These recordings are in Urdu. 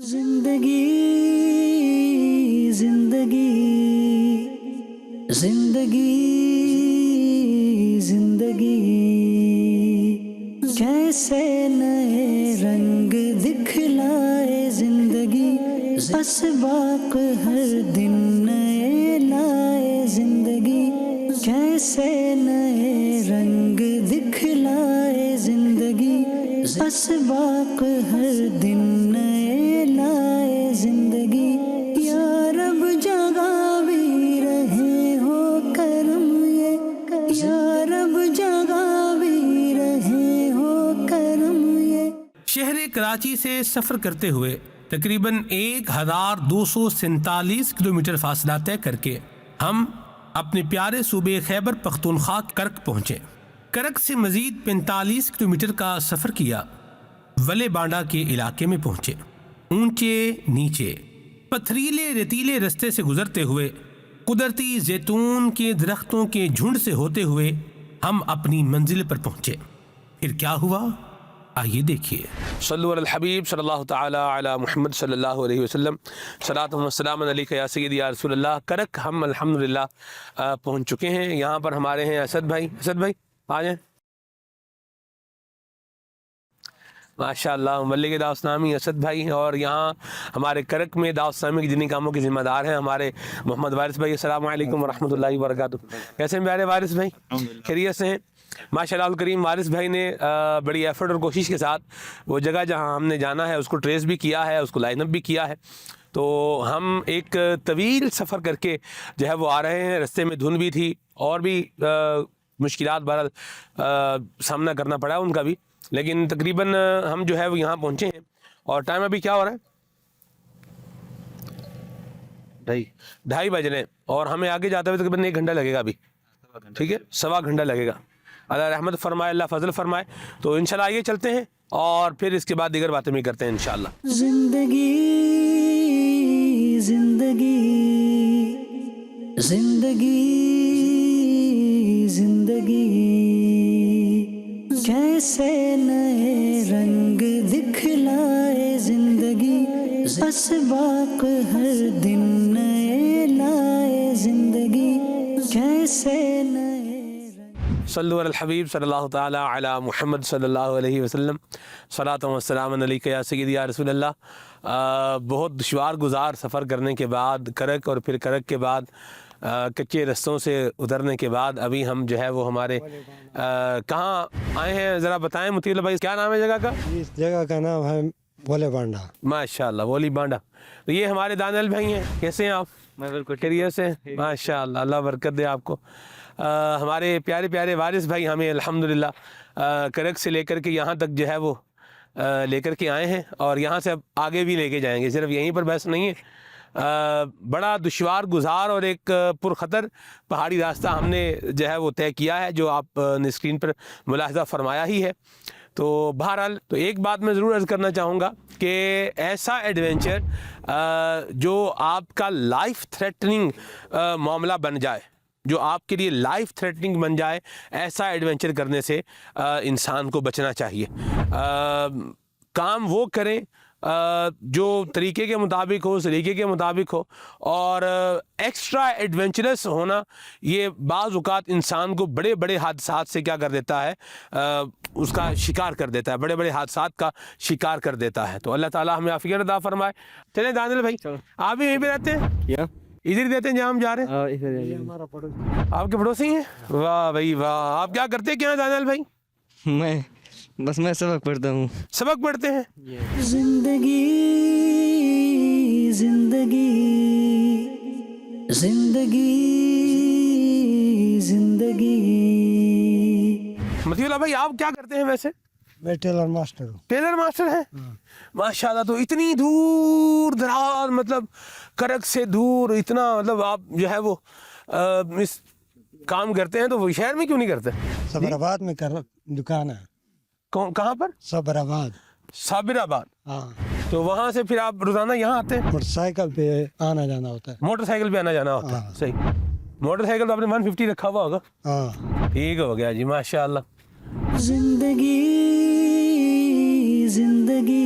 زندگی زندگی زندگی زندگی کیسے نئے رنگ دکھلائے زندگی، اسباق ہر دن نئے لائے زندگی، کیسے نئے رنگ دکھلائے زندگی، اسباق ہر دن نئے لائے زندگی۔ یا رب جگہ بھی رہے ہو کرم یہ، یا رب جگہ بھی رہے ہو کرم یہ۔ شہر کراچی سے سفر کرتے ہوئے تقریباً 1247 کلومیٹر فاصلہ طے کر کے ہم اپنے پیارے صوبے خیبر پختونخوا کرک پہنچے۔ کرک سے مزید 45 کلومیٹر کا سفر کیا، ولے بانڈا کے علاقے میں پہنچے۔ اونچے نیچے پتھریلے ریتیلے رستے سے گزرتے ہوئے قدرتی زیتون کے درختوں کے جھنڈ سے ہوتے ہوئے ہم اپنی منزل پر پہنچے۔ پھر کیا ہوا آئیے دیکھیے۔ صلو علی الحبیب صلی اللہ تعالی علی محمد صلی اللہ علیہ وسلم، صلاۃ و سلام علیک یا سیدی یا رسول اللہ۔ کرک ہم الحمدللہ پہنچ چکے ہیں۔ یہاں پر ہمارے ہیں اسد بھائی۔ اسد بھائی آ جائیں۔ ماشاء اللہ ملک دعوت اسلامی اسد بھائی، اور یہاں ہمارے کرک میں دعوت اسلامی کی جنہیں کاموں کے ذمہ دار ہیں ہمارے محمد وارث بھائی۔ السلام علیکم ورحمۃ اللہ وبرکاتہ۔ کیسے ہیں پیارے وارث بھائی؟ خیریت سے ہیں؟ ماشاء اللہ الکریم وارث بھائی نے بڑی ایفرٹ اور کوشش کے ساتھ وہ جگہ جہاں ہم نے جانا ہے اس کو ٹریس بھی کیا ہے، اس کو لائن اپ بھی کیا ہے۔ تو ہم ایک طویل سفر کر کے جو ہے وہ آ رہے ہیں۔ رستے میں دھند بھی تھی اور بھی مشکلات بہرحال سامنا کرنا پڑا ان کا بھی، لیکن تقریباً ہم جو ہے وہ یہاں پہنچے ہیں۔ اور ٹائم ابھی کیا ہو رہا ہے؟ 2:30 بج رہے ہیں، اور ہمیں آگے جاتے ہوئے تقریباً 1 گھنٹہ لگے گا ابھی، ٹھیک ہے، 1.25 گھنٹہ لگے گا۔ اللہ رحمت فرمائے، اللہ فضل فرمائے۔ تو انشاءاللہ آئیے چلتے ہیں اور پھر اس کے بعد دیگر باتیں بھی کرتے ہیں انشاءاللہ۔ زندگی زندگی زندگی زندگی کیسے نئے رنگ دکھلائے زندگی، اسباق ہر دن نئے لائے زندگی، کیسے نئے صلو علی الحبیب صلی اللہ تعالی علی محمد صلی اللہ علیہ وسلم، صلاۃ و سلام علیک یا سیدی یا رسول اللہ۔ بہت دشوار گزار سفر کرنے کے بعد کرک، اور پھر کرک کے بعد کچے رستوں سے اترنے کے بعد ابھی ہم جو ہے وہ ہمارے کہاں آئے ہیں ذرا بتائیں مطیع اللہ بھائی، کیا نام ہے جگہ کا؟ اس جگہ کا نام ہے ولی بانڈا۔ ماشاء اللہ ولی بانڈا۔ تو یہ ہمارے دانیال بھائی ہیں، کیسے ہیں آپ؟ میں بالکل خیریت سے؟ ماشاء اللہ، اللہ برکت دے آپ کو۔ ہمارے پیارے پیارے وارث بھائی ہمیں الحمدللہ کرک سے لے کر کے یہاں تک جو ہے وہ لے کر کے آئے ہیں، اور یہاں سے اب آگے بھی لے کے جائیں گے، صرف یہیں پر بس نہیں ہے۔ بڑا دشوار گزار اور ایک پرخطر پہاڑی راستہ ہم نے جو ہے وہ طے کیا ہے، جو آپ نے اسکرین پر ملاحظہ فرمایا ہی ہے۔ تو بہرحال تو ایک بات میں ضرور عرض کرنا چاہوں گا کہ ایسا ایڈونچر جو آپ کا لائف تھریٹننگ معاملہ بن جائے، جو آپ کے لیے لائف تھریٹننگ بن جائے، ایسا ایڈونچر کرنے سے انسان کو بچنا چاہیے۔ کام وہ کریں جو طریقے کے مطابق ہو، سلیقے کے مطابق ہو، اور ایکسٹرا ایڈونچرس ہونا یہ بعض اوقات انسان کو بڑے بڑے حادثات سے کیا کر دیتا ہے، اس کا شکار کر دیتا ہے، بڑے بڑے حادثات کا شکار کر دیتا ہے۔ تو اللہ تعالیٰ ہمیں عافیت عطا فرمائے۔ چلیں دانیال بھائی، آپ بھی یہیں پہ رہتے ہیں؟ ادھر رہتے ہیں جہاں ہم جا رہے ہیں؟ آپ کے پڑوسی ہیں؟ واہ بھائی واہ۔ آپ کیا کرتے کیا ہیں دانیال بھائی؟ میں سبق پڑھتا ہوں۔ سبق پڑھتے ہیں؟ زندگی زندگی زندگی زندگی۔ مطیع اللہ بھائی آپ کیا کرتے ہیں ویسے؟ میں ٹیلر ماسٹر ہوں۔ ٹیلر ماسٹر ہیں؟ ماشاء اللہ۔ تو اتنی دور دراز، مطلب کرک سے دور اتنا، مطلب آپ جو ہے وہ اس کام کرتے ہیں، تو وہ شہر میں کیوں نہیں کرتے؟ صبر آباد میں دکان ہے۔ کہاں پر؟ صبر آباد، صابر آباد۔ ہاں۔ تو وہاں سے پھر آپ روزانہ یہاں آتے ہیں؟ موٹر سائیکل پہ آنا جانا ہوتا ہے۔ موٹر سائیکل پہ آنا جانا ہوتا ہے؟ صحیح۔ موٹر سائیکل تو آپ نے 150 رکھا ہوا ہوگا؟ ہاں ٹھیک ہو گیا جی، ماشاء اللہ۔ زندگی زندگی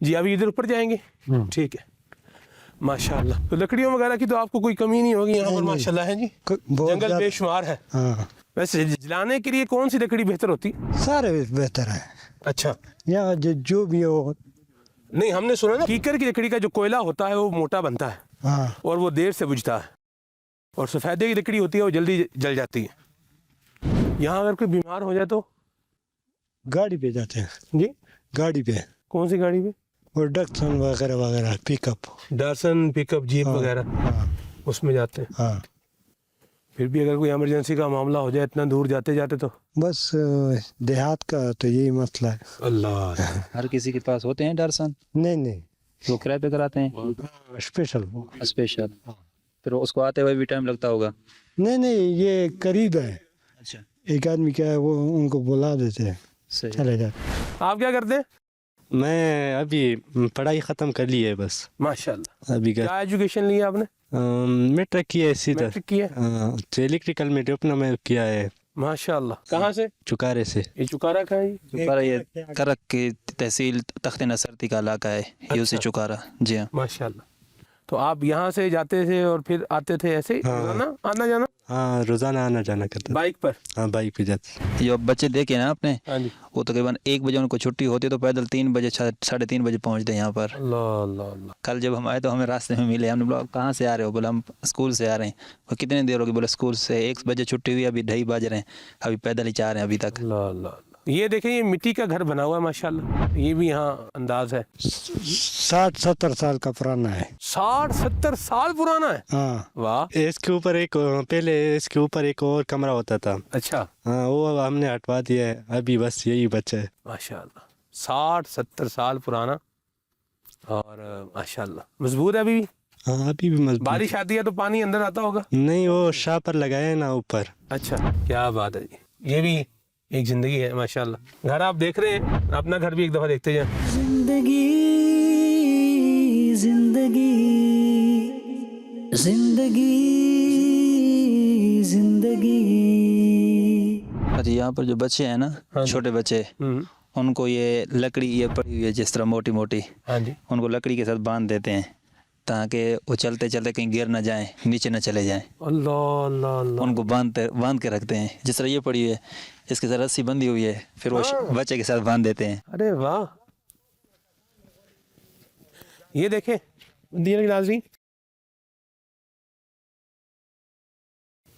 جی ابھی ادھر اوپر جائیں گے, ٹھیک ہے ماشاء اللہ. تو لکڑیوں وغیرہ کی تو آپ کو کوئی کمی نہیں ہوگی یہاں پر ماشاء اللہ ہے جی, جنگل بے شمار ہے. ہاں ویسے جلانے کے لیے کون سی لکڑی بہتر ہوتی؟ سارے بہتر ہے اچھا یہاں جو بھی ہو. نہیں ہم نے سنا نا کیکر کی لکڑی کا جو کوئلہ ہوتا ہے وہ موٹا بنتا ہے ہاں اور وہ دیر سے بجھتا ہے, اور سفیدے کی لکڑی ہوتی ہے وہ جلدی جل جاتی ہے. یہاں اگر کوئی بیمار ہو جائے تو گاڑی پہ جاتے ہیں جی گاڑی پہ, کون سی گاڑی پہ؟ اور ڈکسن وغیرہ وغیرہ پک اپ. ڈارسن پک اپ جیپ وغیرہ ہاں اس میں جاتے ہیں. ہاں پھر بھی اگر کوئی ایمرجنسی کا معاملہ ہو جائے اتنا دور جاتے جاتے تو بس دیہات کا تو یہی مسئلہ ہے. اللہ ہر کسی کے پاس ہوتے ہیں ڈارسن, نہیں نہیں وہ کرائے پہ کراتے ہیں اسپیشل. اسپیشل, پھر اس کو آتے ہوئے بھی ٹائم لگتا ہوگا. نہیں نہیں یہ قریب ہے, اچھا ایک آدمی کیا ہے وہ ان کو بلا دیتے ہیں صحیح. چلے جاتے. آپ کیا کرتے ہیں؟ میں ابھی پڑھائی ختم کر لی ہے بس, ماشاء اللہ. ابھی کیا ایجوکیشن لی ہے آپ نے؟ میٹرک کیا ہے سیدھا, میٹرک کی ہے الیکٹریکل میں ڈپلوما میں کیا ہے ماشاء اللہ. کہاں سے؟ چکارے سے. یہ چکارا کہاں ہے جی؟ چکارا یہ کرک کی تحصیل تخت نصرتی کا علاقہ ہے, یوسی چکارا. جی ہاں ماشاء اللہ. تو آپ یہاں سے جاتے تھے اور پھر آتے تھے ایسے ہی روزانہ آنا جانا؟ ہاں روزانہ آنا جانا کرتا. بائک پر؟ ہاں بائک پہ جاتے. یہ بچے دیکھے نا آپ نے, ہاں جی. وہ تقریباً 1 بجے ان کو چھٹی ہوتی ہے تو پیدل 3 بجے 3:30 بجے پہنچتے ہیں یہاں پر. اللہ اللہ اللہ. کل جب ہم آئے تو ہمیں راستے میں ملے, ہم نے بولا کہاں سے آ رہے ہو؟ بولا ہم اسکول سے آ رہے ہیں. وہ کتنے دیر ہوگی؟ بولا اسکول سے 1 بجے چھٹی ہوئی, ابھی 2:30 بج رہے ہیں, ابھی پیدل ہی چاہ رہے ہیں ابھی تک. اللہ اللہ اللہ. یہ دیکھیں یہ مٹی کا گھر بنا ہوا ہے ماشاء اللہ, یہ بھی یہاں انداز ہے. 60-70 سال کا پرانا ہے. 60-70 سال پرانا ہے؟ ہاں واہ. اس کے اوپر ایک پہلے اس کے اوپر ایک اور کمرہ ہوتا تھا, اچھا ہاں وہ ہم نے ہٹوا دیا ہے, ابھی بس یہی بچہ ہے. ماشاء اللہ. 60-70 سال پرانا اور ماشاء اللہ مضبوط ہے ابھی بھی. ہاں ابھی بھی مضبوط. بارش آتی ہے تو پانی اندر آتا ہوگا؟ نہیں وہ شاہ پر لگایا ہے نا اوپر. اچھا کیا بات ہے جی. یہ بھی ایک زندگی ہے ماشاء اللہ. گھر آپ دیکھ رہے ہیں, اپنا گھر بھی ایک دفعہ دیکھتے جائیں. زندگی زندگی زندگی زندگی. اچھا یہاں پر جو بچے ہیں نا, چھوٹے بچے, ان کو یہ لکڑی یہ پڑی ہوئی ہے جس طرح موٹی موٹی, ہاں جی. ان کو لکڑی کے ساتھ باندھ دیتے ہیں تاکہ وہ چلتے چلتے کہیں گر نہ جائیں, نیچے نہ چلے جائیں. اللہ اللہ اللہ. ان کو باندھ کے رکھتے ہیں. جس طرح یہ پڑی ہوئی ہے اس کے ساتھ رسی بندھی ہوئی ہے, پھر وہ بچے کے ساتھ باندھ دیتے ہیں. ارے واہ. یہ دیکھیں مدینہ کے ناظرین,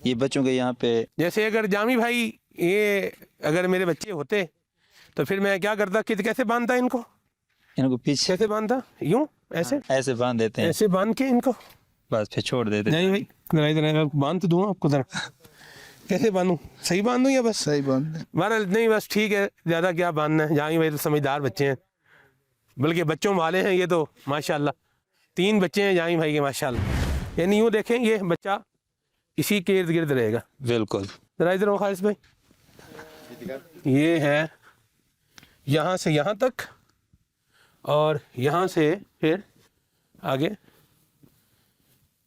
یہ بچوں کے یہاں پہ جیسے اگر جامی بھائی یہ اگر میرے بچے ہوتے تو پھر میں کیا کرتا, کیسے باندھتا ان کو پیچھے کیسے باندھتا؟ یوں ایسے ایسے باندھ دیتے ہیں, ایسے باندھ کے ان کو بس پھر چھوڑ دیتے ہیں. نہیں بھائی ذرا باندھ تو دوں آپ کو, ذرا کیسے باندھوں؟ صحیح باندھوں یا بس صحیح باندھ. بہرحال نہیں بس ٹھیک ہے, زیادہ کیا باندھنا ہے. جامی بھائی تو سمجھدار بچے ہیں, بلکہ بچوں والے ہیں یہ تو ماشاء اللہ. 3 بچے ہیں جامی بھائی کے ماشاء اللہ. یعنی یوں دیکھیں یہ بچہ اسی کے ارد گرد رہے گا. بالکل. ذرا ادھر خالص بھائی, یہ ہے یہاں سے یہاں تک اور یہاں سے پھر آگے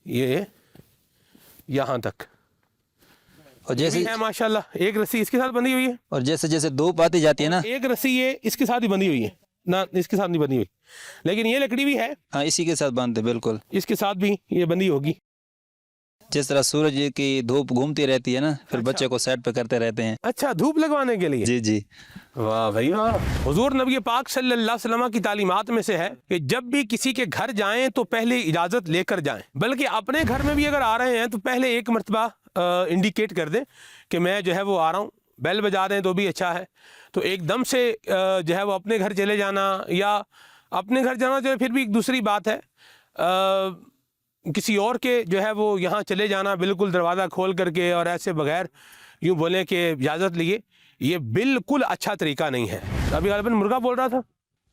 یہ یہاں تک, اور جیسے ہے ماشاء اللہ. ایک رسی اس کے ساتھ بندھی ہوئی ہے, اور جیسے جیسے دھوپ آتی جاتی ہے نا, ایک رسی یہ اس کے ساتھ ہی بندھی ہوئی ہے نہ, اس کے ساتھ نہیں بندھی ہوئی, لیکن یہ لکڑی بھی ہے ہاں اسی کے ساتھ باندھتے. بالکل اس کے ساتھ بھی یہ بندھی ہوگی. جس طرح سورج کی دھوپ گھومتی رہتی ہے نا, پھر بچے کو سائڈ پہ کرتے رہتے ہیں. اچھا دھوپ لگوانے کے لیے. جی جی. واہ بھائی واہ. حضور نبی پاک صلی اللہ علیہ وسلم کی تعلیمات میں سے ہے کہ جب بھی کسی کے گھر جائیں تو پہلے اجازت لے کر جائیں, بلکہ اپنے گھر میں بھی اگر آ رہے ہیں تو پہلے ایک مرتبہ انڈیکیٹ کر دیں کہ میں جو ہے وہ آ رہا ہوں. بیل بجا دیں تو بھی اچھا ہے. تو ایک دم سے جو ہے وہ اپنے گھر چلے جانا, یا اپنے گھر جانا جو ہے پھر بھی ایک دوسری بات ہے, کسی اور کے جو ہے وہ یہاں چلے جانا بالکل دروازہ کھول کر کے اور ایسے بغیر یوں بولیں کہ اجازت لیے, یہ بالکل اچھا طریقہ نہیں ہے. ابھی غالباً مرغا بول رہا تھا.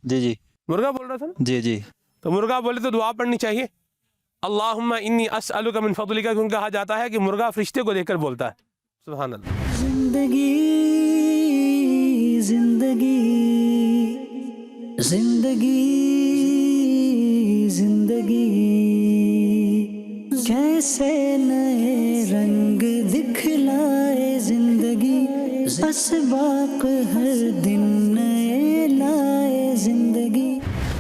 جی جی مرغا بول رہا تھا نا. جی جی. تو مرغا بولے تو دعا پڑھنی چاہیے, اللہم انی اسألک من فضلک, کیونکہ کہا جاتا ہے کہ مرغا فرشتے کو دیکھ کر بولتا ہے. سبحان اللہ. زندگی زندگی زندگی زندگی کیسے نئے رنگ دکھلائے زندگی, اسباق ہر دن نئے لائے زندگی.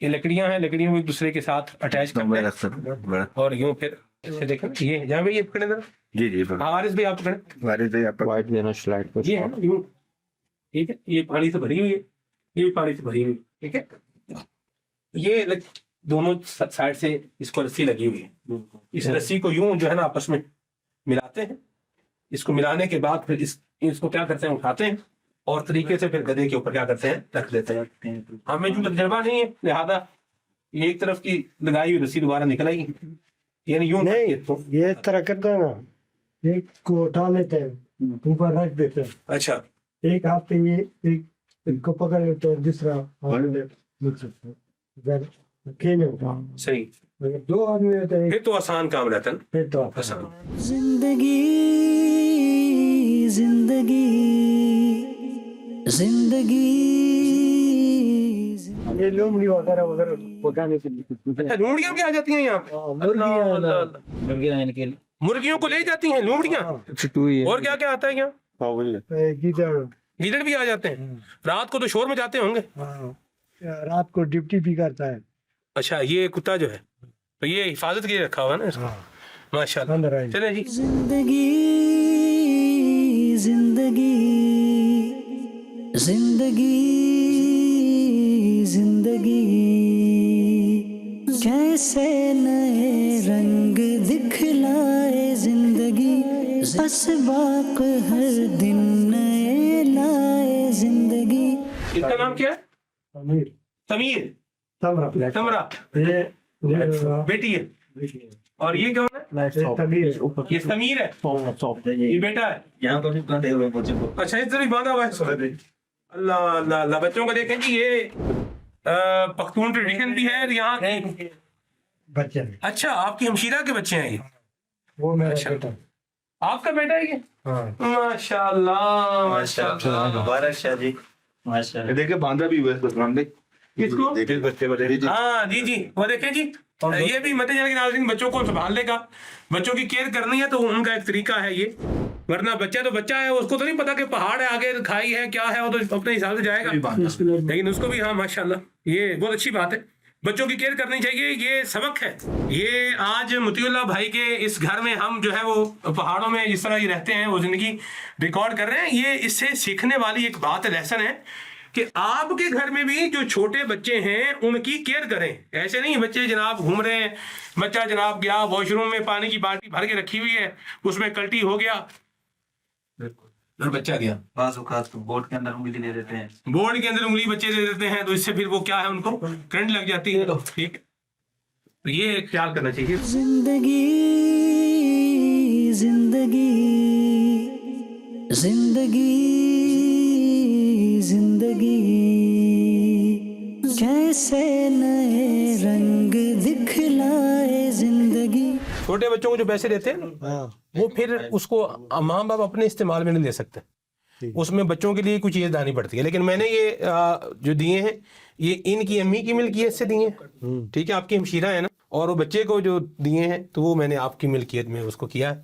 یہ لکڑیاں ہیں, لکڑیوں کو ایک دوسرے کے ساتھ اٹیچ کرتے ہیں اور یوں پھر ایسے دیکھیں یہ جہاں بھی یہ پکڑے ذرا. جی جی حوارث بھی آپ پکڑیں, وارث بھائی آپ وائٹ دینا سلائڈ پر. یہ ہے نا یوں, ٹھیک ہے, یہ پانی سے بھری ہوئی ہے, یہ بھی پانی سے بھری ہوئی, ٹھیک ہے. یہ دونوں سائڈ سے اس کو رسی لگی ہوئی ہے, اس رسی کو یوں جو ہے نا آپس میں ملاتے ہیں. اس کو ملانے کے بعد پھر اس کو کیا کرتے ہیں, اٹھاتے ہیں اور طریقے سے پھر گدھے کے اوپر کیا کرتے ہیں, رکھ دیتے ہیں. ہمیں جو تجربہ نہیں ہے لہذا یہ ایک طرف کی لگائی ہوئی رسی دوبارہ نکل آئی, یعنی یوں نہیں یہ اس طرح کرتا ہے نا, ایک کو اٹھا لیتے ہیں اوپر رکھ دیتے ہیں, اچھا ایک ہاتھ پہ یہ ایک کو پکڑ لیتے ہیں, دوسرا صحیح, دو آدمی ہوتے ہیں پھر تو آسان کام رہتا ہے نا, پھر تو آسان. زندگی زندگی زندگی یہ لومڑی وغیرہ وغیرہ پکانے کے لیے. اچھا لومڑیاں بھی آ جاتی ہیں یہاں پہ, مرغیوں کو لے جاتی ہیں لومڑیاں, اور کیا کیا آتا ہے یہاں, گیدڑ بھی آ جاتے ہیں. رات کو تو شور میں جاتے ہوں گے, رات کو ڈیوٹی بھی کرتا ہے. اچھا یہ کتا جو ہے تو یہ حفاظت کے لیے رکھا ہوا ہے نا اس کو, ماشاء اللہ. چلیں جی, زندگی زندگی زندگی زندگی کیسے نئے رنگ دکھلائے زندگی, اسباق ہر دن نئے لائے زندگی. اس کا نام کیا ہے, سمیر, تمرا بیٹی ہے, اور یہ کون ہے, یہ سمیر ہے, یہ بیٹا ہے. اچھا اس طرح باندھا ہوا ہے. اللہ اللہ اللہ, بچوں کو دیکھیں جی, یہ پختون ٹریڈیشن بھی ہے یہاں کی. بچے اچھا آپ کی ہمشیرہ کے بچے ہیں یہ, وہ میرا بیٹا, آپ کا بیٹا ہے یہ, ماشاء اللہ ماشاء اللہ, مبارک شاہ جی, دیکھیں باندھا بھی ہوا ہے بسمان بھائی, کس کو, دیکھیں بچے بڑے. ہاں جی جی وہ دیکھیں جی, یہ بھی مت جانے کے ناظرین, بچوں کو سنبھالنے کا, بچوں کی کیئر کرنی ہے تو ان کا ایک طریقہ ہے یہ, ورنہ بچہ تو بچہ ہے, اس کو تو نہیں پتا کہ پہاڑ ہے آگے, کھائی ہے کیا ہے, وہ تو اپنے حساب سے جائے گا, لیکن اس کو بھی ہاں ماشاءاللہ یہ بہت اچھی بات ہے, بچوں کی کیئر کرنی چاہیے, یہ سبق ہے. یہ آج مطیع اللہ بھائی کے اس گھر میں ہم جو ہے وہ پہاڑوں میں جس طرح یہ رہتے ہیں وہ زندگی ریکارڈ کر رہے ہیں. یہ اس سے سیکھنے والی ایک بات لیسن ہے کہ آپ کے گھر میں بھی جو چھوٹے بچے ہیں ان کی کیئر کریں. ایسے نہیں بچے جناب گھوم رہے ہیں, بچہ جناب گیا واش روم میں پانی کی بالٹی بھر کے رکھی ہوئی ہے, اس میں کلٹی ہو گیا اور بچہ گیا, بعض اوقات بورڈ کے اندر انگلی دے دیتے ہیں, بورڈ کے اندر انگلی بچے دے دیتے ہیں, تو اس سے پھر وہ کیا ہے, ان کو کرنٹ لگ جاتی ہے. ٹھیک, تو یہ خیال کرنا چاہیے. زندگی زندگی زندگی زندگی کیسے نئے رنگ دکھلائے زندگی. چھوٹے بچوں کو جو پیسے دیتے ہیں وہ پھر اس کو ماں باپ اپنے استعمال میں نہیں دے سکتے, اس میں بچوں کے لیے کچھ چیز دانی پڑتی ہے. لیکن میں نے یہ جو دیے ہیں یہ ان کی امی کی ملکیت سے دیے ہیں, ٹھیک ہے, آپ کی ہمشیرہ ہے نا, اور وہ بچے کو جو دیے ہیں تو وہ میں نے آپ کی ملکیت میں اس کو کیا ہے,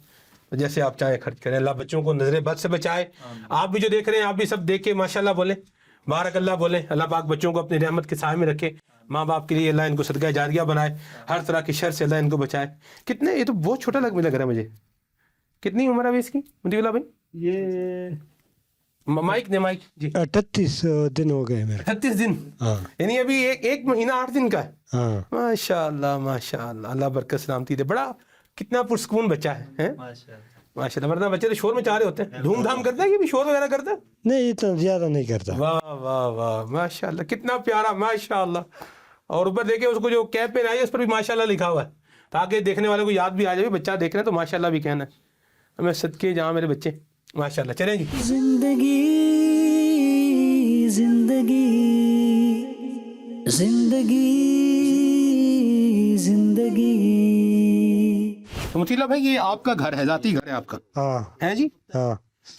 جیسے آپ چاہیں خرچ کریں. اللہ بچوں کو نظر بد سے بچائے. آپ بھی جو دیکھ رہے ہیں آپ بھی سب دیکھ کے ماشاءاللہ بولیں, بارک اللہ بولیں. اللہ پاک بچوں کو اپنی رحمت کے سائے میں رکھے, ماں باپ کے لیے اللہ ان کو صدقہ جاریہ بنائے, ہر طرح کی شر سے اللہ ان کو بچائے. کتنے, یہ تو بہت چھوٹا لگ رہا ہے مجھے, کتنی عمر ہے اس کی مطیع اللہ بھائی؟ یہ مائک نے مائک جی, 38 دن ہو گئے میرے. 38 دن, یعنی ابھی ایک مہینہ 8 دن کا ہے. ہاں ماشاء اللہ ماشاء اللہ, اللہ برکت سلامتی دے. بڑا کتنا پرسکون بچہ ہے ماشاء اللہ, ورنہ بچے تو شور میں چاہ رہے ہوتے ہیں, دھوم دھام کرتا ہے کہ بھی شور وغیرہ کرتا ہے؟ نہیں اتنا زیادہ نہیں کرتا. واہ واہ واہ ماشاء اللہ, کتنا پیارا ماشاء اللہ. اور اوپر دیکھیں اس کو جو کیپ پہ آئی ہے اس پر بھی ماشاء اللہ لکھا ہوا ہے, تاکہ دیکھنے والے کو یاد بھی آ جائے, بچہ دیکھ رہے ہیں تو ماشاء اللہ بھی کہنا ہے. ہمیں صدقے جہاں میرے بچے ماشاء اللہ. چلیں جی, زندگی زندگی زندگی زندگی. تو مطیع اللہ بھائی یہ آپ کا گھر ہے, ذاتی گھر ہے آپ کا ہاں ہے جی, ہاں.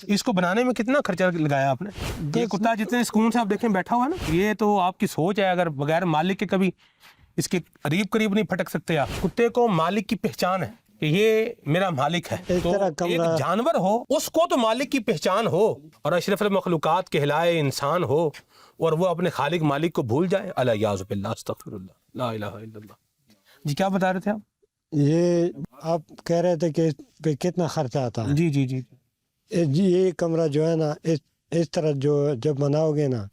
اس کو بنانے میں کتنا خرچہ لگایا آپ نے؟ یہ کتا جتنے سکون سے آپ دیکھیں بیٹھا ہوا ہے نا, یہ تو آپ کی سوچ ہے, اگر بغیر مالک کے کبھی اس کے قریب نہیں پھٹک سکتے آپ. کتے کو مالک کی پہچان ہے, کہ یہ میرا مالک ہے. ایک تو طرح ایک کمرہ جانور ہو اس کو تو مالک کی پہچان ہو اور اشرف المخلوقات کہلائے انسان ہو اور وہ اپنے خالق مالک کو بھول جائے. الیاذ باللہ استغفر اللہ لا الہ الا اللہ. جی کیا بتا رہے تھے آپ؟ یہ آپ کہہ رہے تھے کہ اس پہ کتنا خرچہ آتا ہے. جی جی جی یہ کمرہ جو ہے نا اس طرح جو جب بناؤ گے نا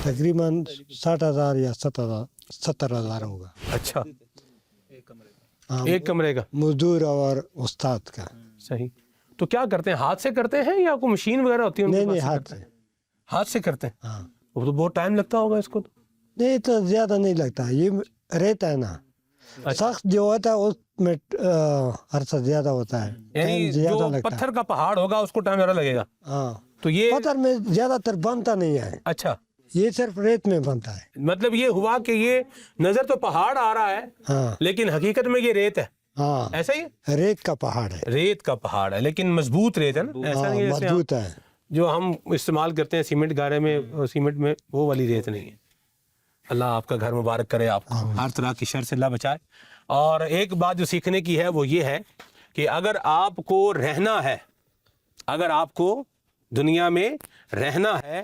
تقریباً 60,000 یا 70,000 ہوگا. اچھا ہاں، ایک کمرے کا. مزدور اور استاد کا. صحیح. تو کیا کرتے ہیں ہاتھ سے کرتے ہیں یا کوئی مشین وغیرہ ہوتی ہے ان کے نہیں پاس نہیں، سے ہاتھ کرتے سے. ہیں؟ ہاتھ سے کرتے ہیں. ہاں وہ تو بہت ٹائم لگتا ہوگا اس کو تو. نہیں تو زیادہ نہیں لگتا. یہ رہتا ہے نا سخت جو ہوتا ہے اس میں عرصہ زیادہ ہوتا ہے. یعنی ٹائم زیادہ جو لگتا ہے. پتھر کا پہاڑ ہوگا اس کو ٹائم زیادہ لگے گا. ہاں تو یہ پتھر میں زیادہ تر بنتا نہیں ہے. اچھا یہ صرف ریت میں بنتا ہے. مطلب یہ ہوا کہ یہ نظر تو پہاڑ آ رہا ہے ہاں لیکن حقیقت میں یہ ریت ہے. ہاں ایسا ہی ہے؟ ریت کا پہاڑ ہے. ریت کا پہاڑ ہے لیکن مضبوط ریت ہے نا. ایسا ہاں نہیں ہے جیسے مضبوط ہے. جو ہم استعمال کرتے ہیں سیمنٹ گارے میں سیمنٹ میں وہ والی ریت نہیں ہے. اللہ آپ کا گھر مبارک کرے, آپ کو ہر طرح کی شر سے اللہ بچائے. اور ایک بات جو سیکھنے کی ہے وہ یہ ہے کہ اگر آپ کو رہنا ہے, اگر آپ کو دنیا میں رہنا ہے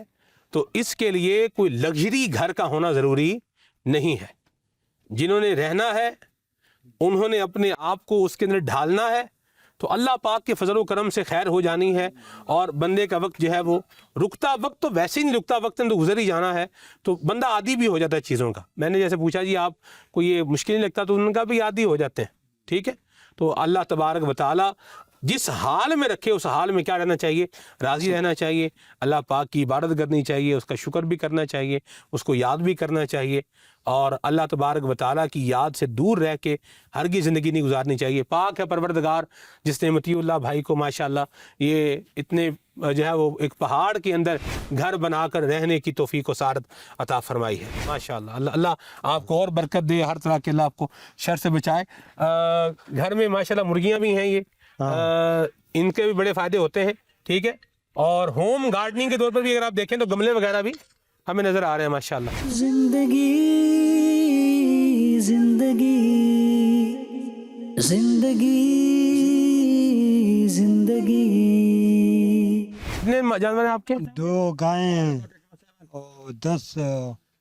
تو اس کے لیے کوئی لگژری گھر کا ہونا ضروری نہیں ہے. جنہوں نے رہنا ہے انہوں نے اپنے آپ کو اس کے اندر ڈھالنا ہے تو اللہ پاک کے فضل و کرم سے خیر ہو جانی ہے. اور بندے کا وقت جو ہے وہ رکتا وقت تو ویسے ہی نہیں رکتا, وقت تو گزر ہی جانا ہے تو بندہ عادی بھی ہو جاتا ہے چیزوں کا. میں نے جیسے پوچھا جی آپ کو یہ مشکل نہیں لگتا تو ان کا بھی عادی ہو جاتے ہیں. ٹھیک ہے, تو اللہ تبارک و تعالی جس حال میں رکھے اس حال میں کیا رہنا چاہیے, راضی رہنا چاہیے. اللہ پاک کی عبادت کرنی چاہیے, اس کا شکر بھی کرنا چاہیے, اس کو یاد بھی کرنا چاہیے اور اللہ تبارک و تعالیٰ کی یاد سے دور رہ کے ہرگز زندگی نہیں گزارنی چاہیے. پاک ہے پروردگار جس نے مطیع اللہ بھائی کو ماشاءاللہ یہ اتنے جو ہے وہ ایک پہاڑ کے اندر گھر بنا کر رہنے کی توفیق و سعادت عطا فرمائی ہے. ماشاءاللہ اللہ آپ کو اور برکت دے, ہر طرح کے اللہ آپ کو شر سے بچائے. گھر میں ماشاءاللہ مرغیاں بھی ہیں, یہ ان کے بھی بڑے فائدے ہوتے ہیں. ٹھیک ہے, اور ہوم گارڈننگ کے طور پر بھی اگر آپ دیکھیں تو گملے وغیرہ بھی ہمیں نظر آ رہے ہیں ماشاءاللہ. زندگی زندگی زندگی زندگی. کتنے جانور ہیں آپ کے؟ 2 گائیں ہیں اور 10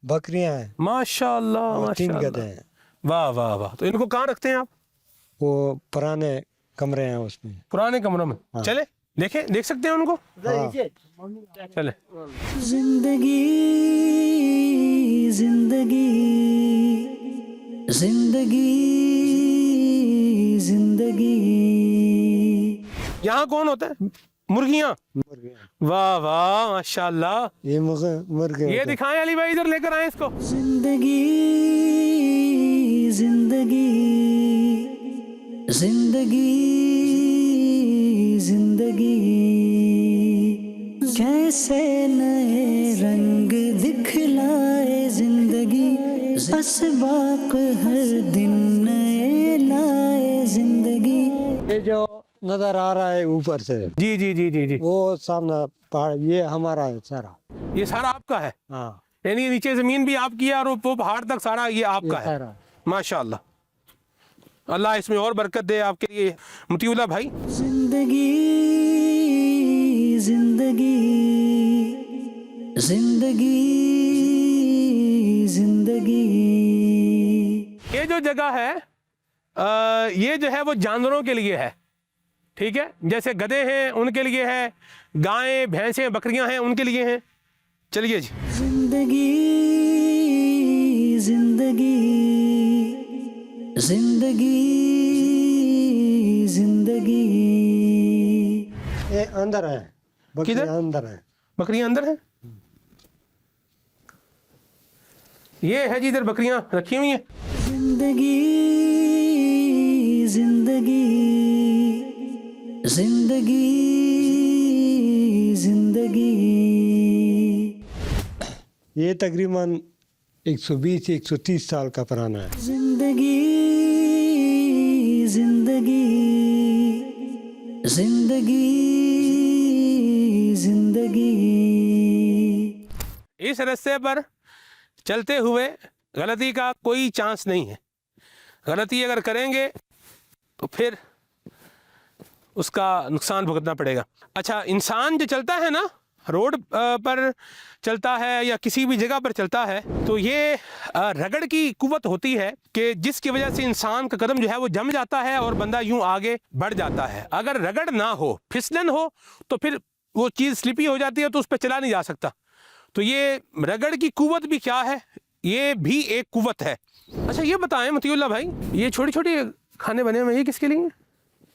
بکریاں ہیں ماشاءاللہ اور 3 ماشاءاللہ. گدھے ہیں. واہ واہ واہ. تو ان کو کہاں رکھتے ہیں آپ؟ وہ پرانے کمرے ہیں اس میں. پرانے کمروں میں. چلے دیکھیں, دیکھ سکتے ہیں ان کو؟ چلے. زندگی زندگی زندگی زندگی. یہاں کون ہوتا ہے؟ مرغیاں. واہ واہ ماشاءاللہ. یہ مرغے یہ دکھائیں علی بھائی, ادھر لے کر آئیں اس کو. زندگی زندگی زندگی زندگی. کیسے نئے رنگ دکھلائے زندگی, اسباق ہر دن نئے لائے زندگی. یہ جو نظر آ رہا ہے اوپر سے جی جی جی جی جی, وہ سامنے پہاڑ یہ ہمارا ہے سارا. یہ سارا آپ کا ہے؟ ہاں یعنی نیچے زمین بھی آپ کی ہے اور وہ پہاڑ تک سارا یہ آپ کا ہے. سارا ماشاءاللہ, اللہ اس میں اور برکت دے آپ کے لیے مطیع اللہ بھائی. زندگی زندگی زندگی زندگی. یہ جو جگہ ہے یہ جو ہے وہ جانوروں کے لیے ہے. ٹھیک ہے, جیسے گدھے ہیں ان کے لیے ہے, گائیں بھینسیں بکریاں ہیں ان کے لیے ہیں. چلیے جی. زندگی زندگی زندگی زندگی. یہ اندر ہے, کدھر؟ اندر ہے. بکریاں اندر ہیں. یہ ہے جی ادھر بکریاں رکھی ہوئی ہیں. زندگی زندگی زندگی زندگی. یہ تقریباً 120-130 سال کا پرانا ہے. زندگی زندگی زندگی زندگی. اس رستے پر چلتے ہوئے غلطی کا کوئی چانس نہیں ہے. غلطی اگر کریں گے تو پھر اس کا نقصان بھگتنا پڑے گا۔ اچھا، انسان جو چلتا ہے نا، روڈ پر چلتا ہے یا کسی بھی جگہ پر چلتا ہے، تو یہ رگڑ کی قوت ہوتی ہے کہ جس کی وجہ سے انسان کا قدم جو ہے وہ جم جاتا ہے اور بندہ یوں آگے بڑھ جاتا ہے۔ اگر رگڑ نہ ہو، پھسلن ہو، تو پھر وہ چیز سلپی ہو جاتی ہے، تو اس پہ چلا نہیں جا سکتا۔ تو یہ رگڑ کی قوت بھی کیا ہے؟ یہ بھی ایک قوت ہے۔ اچھا یہ بتائیں مطیع اللہ بھائی، یہ چھوٹی چھوٹی کھانے بنے ہوئے یہ کس کے لیے ہیں؟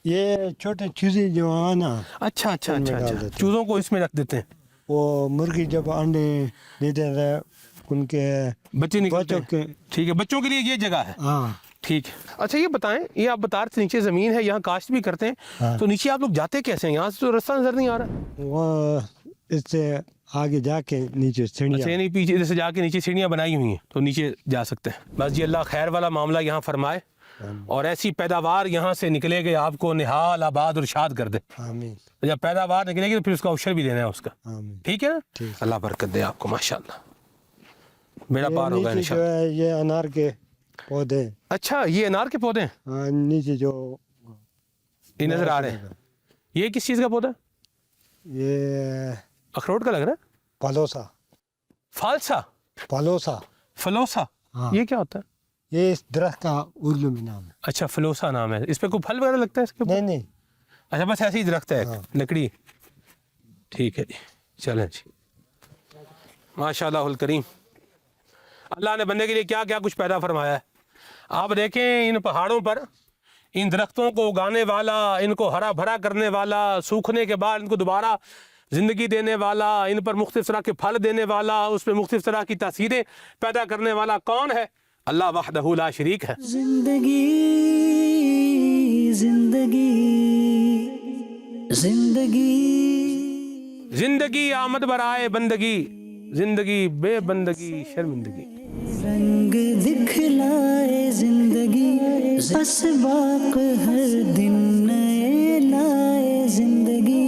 یہ چھوٹے چوزے جو ہے نا، اچھا اچھا اچھا اچھا، چوزوں کو اس میں رکھ دیتے ہیں۔ وہ مرغی جب انڈے دیتے ہیں ان کے بچے نکلتے بچوں کے، ہیں، ٹھیک ہے، بچوں کے لیے یہ جگہ ہے، ہاں ٹھیک ہے۔ اچھا یہ بتائیں، یہ آپ بتا رہے تھے نیچے زمین ہے، یہاں کاشت بھی کرتے ہیں، تو نیچے آپ لوگ جاتے کیسے ہیں؟ یہاں سے تو رستہ نظر نہیں آ رہا۔ وہ اس سے آگے جا کے نیچے اچھا سیڑھیاں، نہیں، پیچھے سے جا کے نیچے سیڑھیاں بنائی ہوئی ہیں تو نیچے جا سکتے ہیں۔ بس جی اللہ خیر والا معاملہ یہاں فرمائے اور ایسی پیداوار یہاں سے نکلے گا آپ کو نہال آباد اور شاد کر دے۔ آمین جب پیداوار نکلے گی تو پھر اس کا عشر بھی دینا ہے اس کا، آمین۔ ٹھیک ہے نا؟ اللہ برکت دے آپ کو، ماشاءاللہ بیڑا پار ہوگا نیچے جو انشاءاللہ۔ ہے یہ انار کے پودے، اچھا یہ انار کے پودے ہیں، ہاں، نیچے جو یہ نظر آ رہے ہیں۔ یہ کس چیز کا پودا ہے؟ یہ اخروٹ کا لگ رہا ہے، پالوسا، فالسا، پالوسا، فلوسا، ہاں، یہ کیا ہوتا ہے؟ یہ اس درخت کا اردو میں نام ہے۔ اچھا فلوسا نام ہے، اس پہ کوئی پھل وغیرہ لگتا ہے اس کے اوپر؟ نہیں نہیں، اچھا بس ایسی ہی درخت ہے، ہاں۔ لکڑی، ٹھیک ہے جی، چلیں جی، ماشاء اللہ الکریم۔ اللہ نے بندے کے لیے کیا کیا کچھ پیدا فرمایا ہے۔ آپ دیکھیں ان پہاڑوں پر ان درختوں کو اگانے والا، ان کو ہرا بھرا کرنے والا، سوکھنے کے بعد ان کو دوبارہ زندگی دینے والا، ان پر مختلف طرح کے پھل دینے والا، اس پہ مختلف طرح کی تاثیریں پیدا کرنے والا کون ہے؟ اللہ وحدہ لا شریک ہے۔ زندگی زندگی زندگی زندگی آمد برائے بندگی، زندگی بے بندگی شرمندگی۔ رنگ دکھلائے زندگی، اسباق ہر دن نئے لائے زندگی،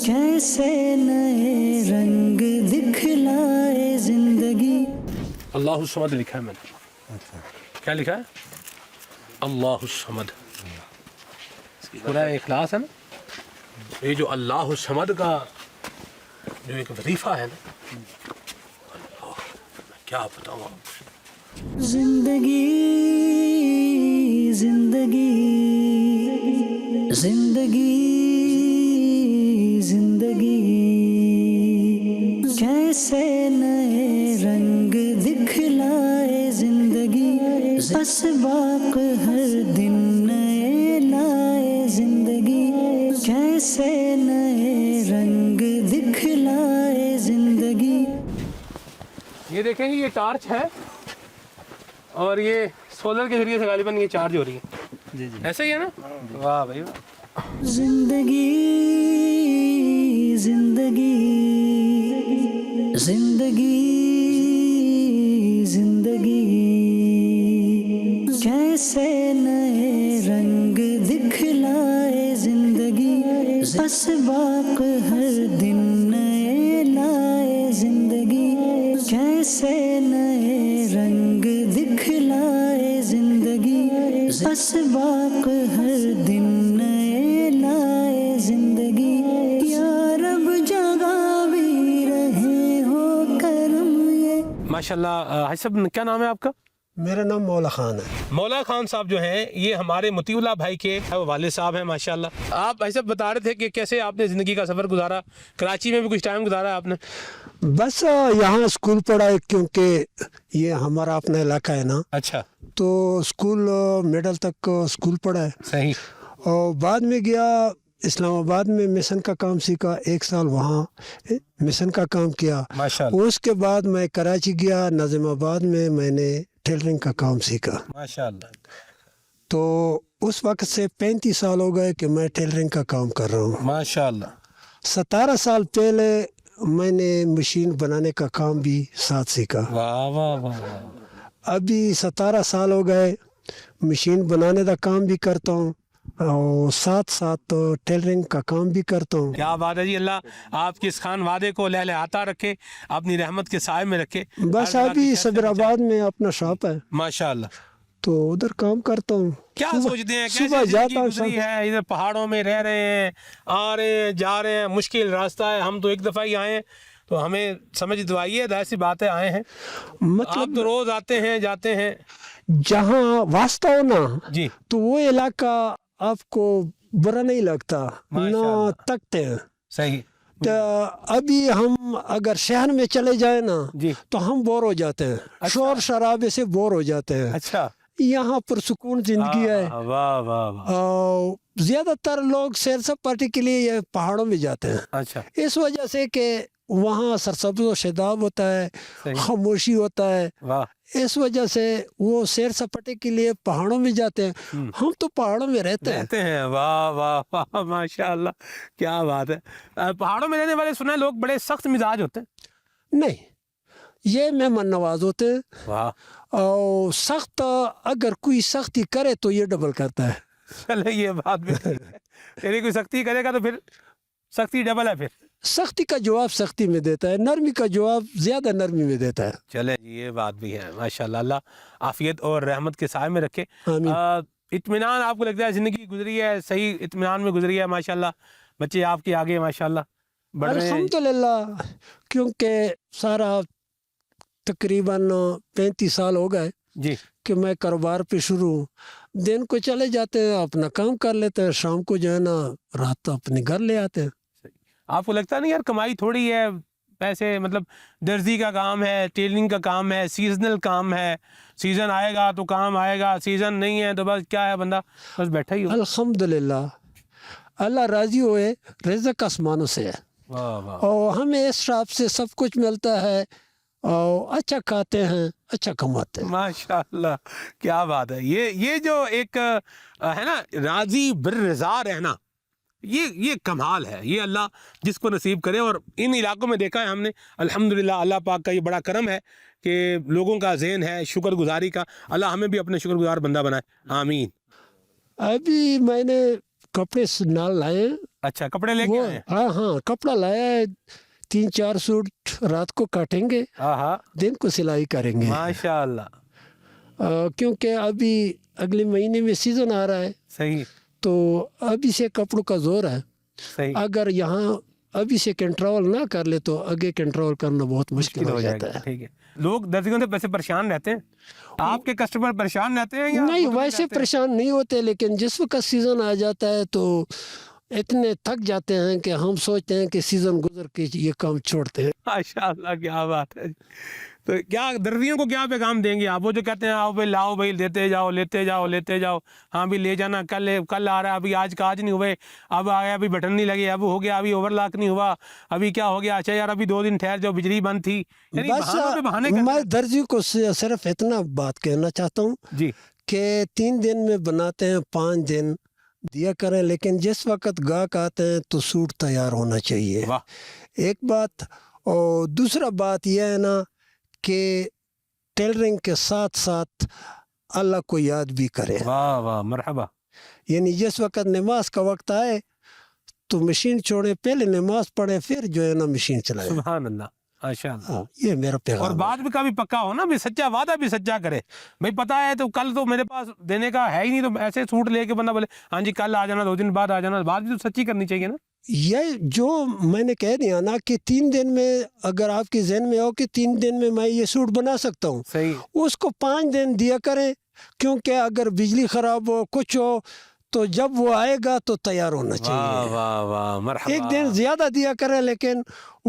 کیسے نئے رنگ دکھلائے زندگی۔ اللہ الصمد لکھا ہے میں نے، کیا لکھا ہے؟ اللہ الصمد، پورا اخلاص ہے نا۔ یہ جو اللہ الصمد کا جو ایک وظیفہ ہے نا، اللہ، میں کیا بتاؤں آپ کو۔ زندگی زندگی زندگی زندگی، کیسے نئے رنگ دکھلائے زندگی، اسباق ہر دن نئے لائے زندگی، کیسے نئے رنگ دکھلائے زندگی۔ یہ دیکھیں گے، یہ ٹارچ ہے اور یہ سولر کے ذریعے سے غالباً یہ چارج ہو رہی ہے، جی جی، ایسے ہی ہے نا؟ واہ بھائی واہ۔ زندگی زندگی زندگی زندگی، کیسے نئے رنگ دکھلائے زندگی، اسباق ہر دن نئے لائے زندگی، کیسے نئے رنگ دکھلائے زندگی، اسباق ہر دن نئے لائے زندگی، یا رب جگہ بھی رہے ہو کرم یہ۔ ماشاءاللہ۔ حاجی صاحب کیا نام ہے آپ کا؟ میرا نام مولا خان ہے۔ مولا خان صاحب جو ہیں یہ ہمارے مطیع اللہ بھائی کے والد صاحب ہیں، ماشاءاللہ۔ آپ بھائی صاحب بتا رہے تھے کہ کیسے آپ نے زندگی کا سفر گزارا، کراچی میں بھی کچھ ٹائم گزارا آپ نے؟ بس یہاں اسکول پڑھا ہے کیونکہ یہ ہمارا اپنا علاقہ ہے نا، اچھا تو اسکول مڈل تک اسکول پڑھا ہے، صحیح۔ اور بعد میں گیا اسلام آباد میں مشن کا کام سیکھا، 1 سال وہاں مشن کا کام کیا۔ ماشاءاللہ اس کے بعد میں کراچی گیا، ناظم آباد میں نے ٹیلرنگ کا کام سیکھا۔ ماشاءاللہ۔ تو اس وقت سے 35 سال ہو گئے کہ میں ٹیلرنگ کا کام کر رہا ہوں۔ ماشاءاللہ۔ 17 سال پہلے میں نے مشین بنانے کا کام بھی ساتھ سیکھا۔ واہ واہ واہ۔ ابھی 17 سال ہو گئے مشین بنانے کا کام بھی کرتا ہوں اور ساتھ ساتھ ٹیلرنگ کا کام بھی کرتا ہوں۔ کیا بات ہے جی، اللہ آپ کے اس خان وعدے کو لہلے آتا رکھے، اپنی رحمت کے سائے میں رکھے۔ بس ابھی صدر آباد میں اپنا شاپ ہے۔ ماشاءاللہ۔ تو ادھر کام کرتا ہوں. کیا سوچتے ہیں صبح کیسے جاتا زندگی ہوں گزری ہے؟ ادھر پہاڑوں میں رہ رہے ہیں، آ رہے ہیں جا رہے ہیں، مشکل راستہ ہے. ہم تو ایک دفعہ ہی آئے ہیں تو ہمیں سمجھ تو آئی ہے، ظاہر سی بات ہے آئے ہیں. آپ مطلب تو روز آتے ہیں جاتے ہیں. جہاں واسطہ ہو نا جی تو وہ علاقہ آپ کو برا نہیں لگتا، ماشاء نہ اللہ. تکتے ہیں. صحیح. تو ابھی ہم اگر شہر میں چلے جائیں نا جی تو ہم بور ہو جاتے ہیں، شور شرابے سے بور ہو جاتے ہیں. اچھا. یہاں پر سکون زندگی ہے. واہ واہ واہ. اور زیادہ تر لوگ سیر سپاٹے کے لیے یہ پہاڑوں میں جاتے ہیں، اچھا. اس وجہ سے کہ وہاں سرسبز و شاداب ہوتا ہے، صحیح. خاموشی ہوتا ہے. واہ. اس وجہ سے وہ سیر سپاٹے کے لیے پہاڑوں میں جاتے ہیں. ہم تو پہاڑوں میں رہتے ہیں. رہتے ہیں. واہ واہ واہ ماشاء اللہ کیا بات ہے. پہاڑوں میں رہنے والے سنا ہے لوگ بڑے سخت مزاج ہوتے ہیں. نہیں، یہ مہمان نواز ہوتے ہیں. واہ. اور سخت اگر کوئی سختی کرے تو یہ ڈبل کرتا ہے. چلے یہ بات بھی ٹھیک ہے. یعنی کوئی سختی کرے گا تو پھر سختی ڈبل ہے. پھر سختی کا جواب سختی میں دیتا ہے، نرمی کا جواب زیادہ نرمی میں دیتا ہے. چلے جی یہ بات بھی ہے. ماشاءاللہ اللہ عافیت اور رحمت کے سائے میں رکھے. آمین. اطمینان آپ کو لگتا ہے زندگی گزری ہے صحیح اطمینان میں گزری ہے؟ ماشاءاللہ بچے آپ کے آگے ماشاءاللہ بڑھ رہے ہیں. الحمدللہ، کیونکہ سارا تقریباً 35 سال ہو گئے جی. کہ میں کاروبار پہ شروع ہوں. دن کو چلے جاتے ہیں، اپنا کام کر لیتے ہیں، شام کو جو ہے نا رات اپنے گھر لے آتے ہیں. آپ کو لگتا نہیں یار کمائی تھوڑی ہے پیسے؟ مطلب درزی کا کام ہے، ٹیلرنگ کا کام ہے، سیزنل کام ہے. سیزن آئے گا تو کام آئے گا، سیزن نہیں ہے تو بس کیا ہے بندہ بس بیٹھا ہی ہو. الحمدللہ اللہ راضی ہوئے، رزق آسمانوں سے ہے واہ واہ. اور ہمیں اس شاپ سے سب کچھ ملتا ہے اور اچھا کھاتے ہیں، اچھا کماتے ہیں. ماشاء اللہ کیا بات ہے. یہ جو ایک ہے نا راضی بالرضا رہنا، یہ کمال ہے. یہ اللہ جس کو نصیب کرے. اور ان علاقوں میں دیکھا ہے ہم نے الحمدللہ اللہ پاک کا یہ بڑا کرم ہے کہ لوگوں کا ذہن ہے شکر گزاری کا. اللہ ہمیں بھی اپنے شکر گزار بندہ بنائے. آمین. ابھی میں نے کپڑے نال لائے ہیں. اچھا کپڑے لے کے آئے ہیں؟ ہاں کپڑا لایا ہے. 3-4 سوٹ رات کو کاٹیں گے، ہاں دن کو سلائی کریں گے. ماشاء اللہ. کیونکہ ابھی اگلے مہینے میں سیزن آ رہا ہے صحیح. تو ابھی سے کپڑوں کا زور ہے. صحیح. اگر یہاں ابھی سے کنٹرول نہ کر لے تو آگے کنٹرول کرنا بہت مشکل ہو جاتا ہے. ٹھیک ہے. لوگ درزیوں سے پیسے پریشان رہتے ہیں؟ آپ کے کسٹمر پریشان رہتے ہیں یا نہیں، خود بھی ویسے رہتے ہیں؟ پریشان نہیں ہوتے، لیکن جس وقت سیزن آ جاتا ہے تو اتنے تھک جاتے ہیں کہ ہم سوچتے ہیں کہ سیزن گزر کے یہ کام چھوڑتے ہیں. ماشاء اللہ کیا بات ہے. تو کیا درزیوں کو کیا پیغام دیں گے آپ؟ وہ جو کہتے ہیں آؤ بھائی لاؤ بھائی لیتے جاؤ لیتے جاؤ لیتے جاؤ، ہاں بھی لے جانا، کل آ رہا ہے، ابھی آج کا آج نہیں ہوئے، اب آیا ابھی بٹن نہیں لگے، اب ہو گیا ابھی اوور لاک نہیں ہوا، ابھی کیا ہو گیا، اچھا یار ابھی 2 دن ٹھہر جاؤ بجلی بند تھی. یعنی بس بہانوں پہ بہانے کرتے میں درزی کو صرف اتنا بات کہنا چاہتا ہوں ہیں. جی کہ 3 دن میں بناتے ہیں، 5 دن دیا کریں، لیکن جس وقت گاہک آتے ہیں تو سوٹ تیار ہونا چاہیے. واہ. ایک بات. اور دوسرا بات یہ ہے نا کہ ٹیلرنگ کے ساتھ ساتھ اللہ کو یاد بھی کرے. واہ واہ مرحبا. یعنی جس وقت نماز کا وقت آئے تو مشین چھوڑے، پہلے نماز پڑھے پھر جو ہے نا مشین چلائے. سبحان اللہ ماشاء اللہ. ہاں، یہ میرا پیغام اور ہے. بات بھی کبھی پکا ہو نا بھی، سچا وعدہ بھی سچا کرے. بھائی پتہ ہے تو کل تو میرے پاس دینے کا ہے ہی نہیں، تو ایسے سوٹ لے کے بندہ بولے ہاں جی کل آ جانا، 2 دن بعد آ جانا. بات بھی تو سچی کرنی چاہیے نا. یہ جو میں نے کہہ دیا نا کہ 3 دن میں اگر آپ کے ذہن میں ہو کہ 3 دن میں میں یہ سوٹ بنا سکتا ہوں، صحیح. اس کو 5 دن دیا کریں. کیونکہ اگر بجلی خراب ہو کچھ ہو تو جب وہ آئے گا تو تیار ہونا واہ چاہیے. واہ واہ مرحبا. 1 دن زیادہ دیا کریں لیکن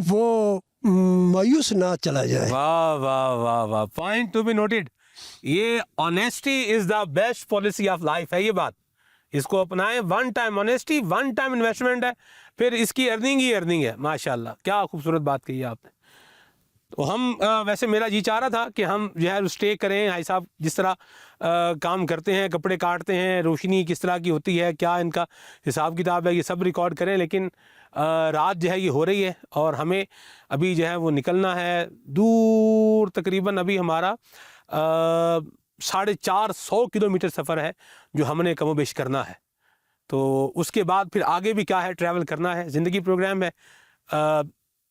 وہ مایوس نہ چلا جائے. واہ واہ واہ واہ. Point to be noted. یہ honesty is the best policy of life ہے. یہ بات اس کو اپنائیں. 1 ٹائم آنیسٹی، 1 ٹائم انویسٹمنٹ ہے، پھر اس کی ارننگ ہی ارننگ ہے. ماشاء اللہ کیا خوبصورت بات کہی ہے آپ نے. تو ہم ویسے میرا جی چاہ رہا تھا کہ ہم جو ہے اسٹے کریں. بھائی صاحب جس طرح کام کرتے ہیں، کپڑے کاٹتے ہیں، روشنی کس طرح کی ہوتی ہے، کیا ان کا حساب کتاب ہے، یہ سب ریکارڈ کریں. لیکن رات جو ہے یہ ہو رہی ہے اور ہمیں ابھی جو ہے وہ نکلنا ہے دور. تقریباً ابھی ہمارا 450 کلومیٹر سفر ہے جو ہم نے کم و بیش کرنا ہے. تو اس کے بعد پھر آگے بھی کیا ہے، ٹریول کرنا ہے. زندگی پروگرام ہے.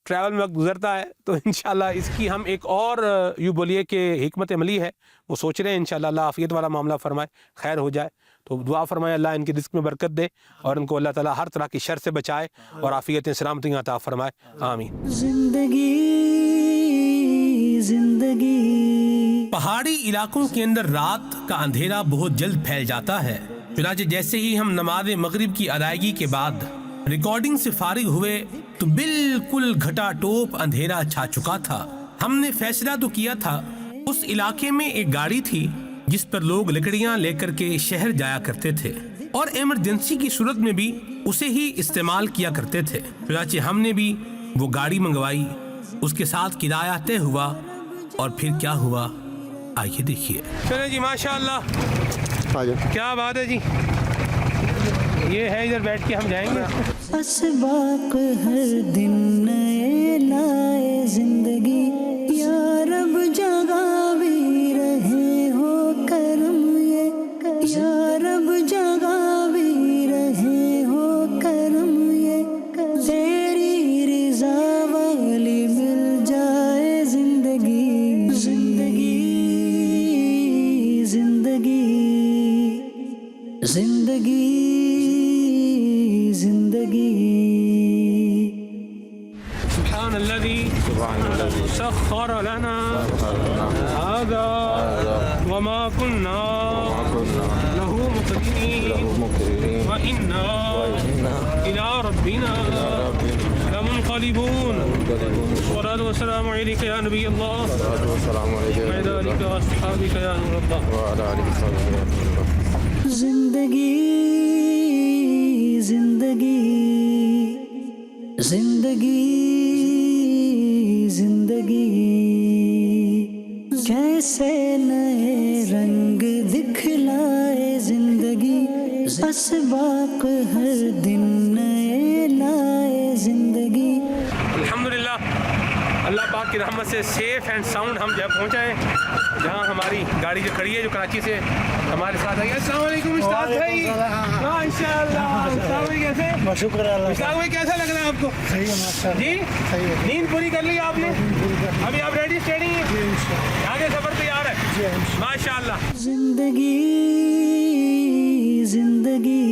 ٹریول میں وقت گزرتا ہے تو انشاءاللہ اس کی ہم ایک اور یوں بولیے کہ حکمت عملی ہے وہ سوچ رہے ہیں انشاءاللہ اللہ عافیت والا معاملہ فرمائے خیر ہو جائے تو دعا فرمائے اللہ ان کی رزق میں برکت دے اور ان کو اللہ تعالیٰ ہر طرح کی شر سے بچائے اور عافیت سلامتیاں عطا فرمائے آمین زندگی زندگی پہاڑی علاقوں کے اندر رات کا اندھیرا بہت جلد پھیل جاتا ہے چنانچہ جیسے ہی ہم نماز مغرب کی ادائیگی کے بعد ریکارڈنگ سے فارغ ہوئے تو بالکل گھٹا ٹوپ اندھیرا چھا چکا تھا ہم نے فیصلہ تو کیا تھا اس علاقے میں ایک گاڑی تھی جس پر لوگ لکڑیاں لے کر کے شہر جایا کرتے تھے اور ایمرجنسی کی صورت میں بھی اسے ہی استعمال کیا کرتے تھے چنانچہ ہم نے بھی وہ گاڑی منگوائی اس کے ساتھ کرایہ طے ہوا اور پھر کیا ہوا آئیے دیکھیے چلیں جی ماشاءاللہ کیا بات ہے جی یہ ہے ادھر بیٹھ کے ہم جائیں گے اسباق ہر دن نئے لائے زندگی یا رب جگاوی رہے ہو کرم یہ یا رب جگاوی رہے ہو کرم یہ تیری رضا والی مل جائے زندگی زندگی زندگی زندگی زندگی سبحان الذي سخر لنا هذا وما كنا له مقرنين وإنا إلى ربنا لمنقلبون والصلاة والسلام عليك يا نبي الله وعلى آلك وأصحابك يا نور الله زندگی زندگی زندگی زندگی کیسے نئے رنگ دکھلائے زندگی اسباق ہر دن نئے لائے زندگی الحمدللہ اللہ پاک کی رحمت سے سیف اینڈ ساؤنڈ ہم جہاں پہنچے ہیں جہاں ہماری گاڑی جو کھڑی ہے جو کراچی سے ہمارے ساتھ آئی ہے السلام علیکم استاد بھائی ماشاءاللہ استاد بھائی کیسے شکر اللہ استاد بھائی کیسا لگ رہا ہے آپ کو صحیح ہے ماشاءاللہ جی نیند پوری کر لی آپ نے ابھی آپ ریڈی اسٹیڈی ہیں آگے سفر تیار ہے ماشاءاللہ زندگی زندگی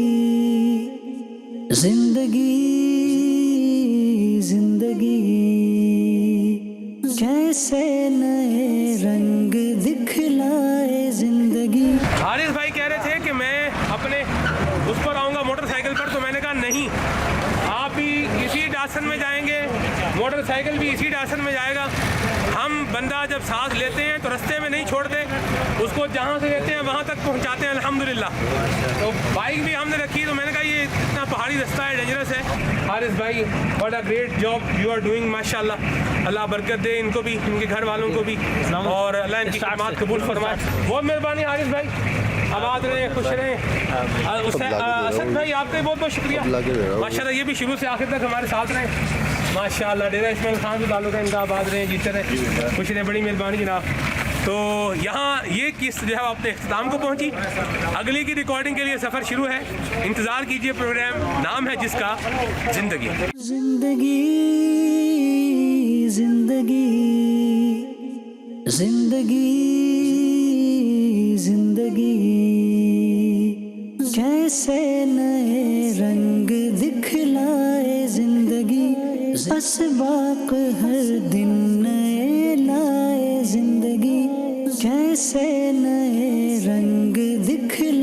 زندگی زندگی کیسے نئے رنگ دکھلائے زندگی حارث بھائی کہہ رہے تھے کہ میں اپنے اس پر آؤں گا موٹر سائیکل پر تو میں نے کہا نہیں آپ بھی اسی ڈاسن میں جائیں گے موٹر سائیکل بھی اسی ڈاسن میں جائے گا ہم بندہ جب سانس لیتے ہیں تو رستے میں نہیں چھوڑتے اس کو جہاں سے لیتے ہیں وہاں تک پہنچاتے ہیں الحمدللہ تو بائک بھی ہم نے رکھی تو میں نے کہا یہ اتنا پہاڑی رستہ ہے ڈینجرس ہے حارث بھائی what a great job you are doing ماشاء اللہ اللہ برکت دے ان کو بھی ان کے گھر والوں کو بھی اور اللہ ان کی خدمات قبول فرمائے بہت مہربانی حارث بھائی آباد رہیں خوش رہیں اسد بھائی آپ کا بہت بہت شکریہ ماشاء اللہ یہ بھی شروع سے آخر تک ہمارے ساتھ رہیں ماشاء اللہ ڈیرہ اسماعیل خان سے تعلق ہے ان کا آباد رہیں جیتے رہیں خوش رہیں بڑی مہربانی جناب تو یہاں یہ قسط جو ہے وہ اپنے اختتام کو پہنچی اگلی کی ریکارڈنگ کے لیے سفر شروع ہے انتظار کیجئے پروگرام نام ہے جس کا زندگی زندگی زندگی زندگی زندگی کیسے نئے رنگ دکھلائے زندگی اسباق ہر دن نئے لائے زندگی کیسے نئے رنگ دکھلائے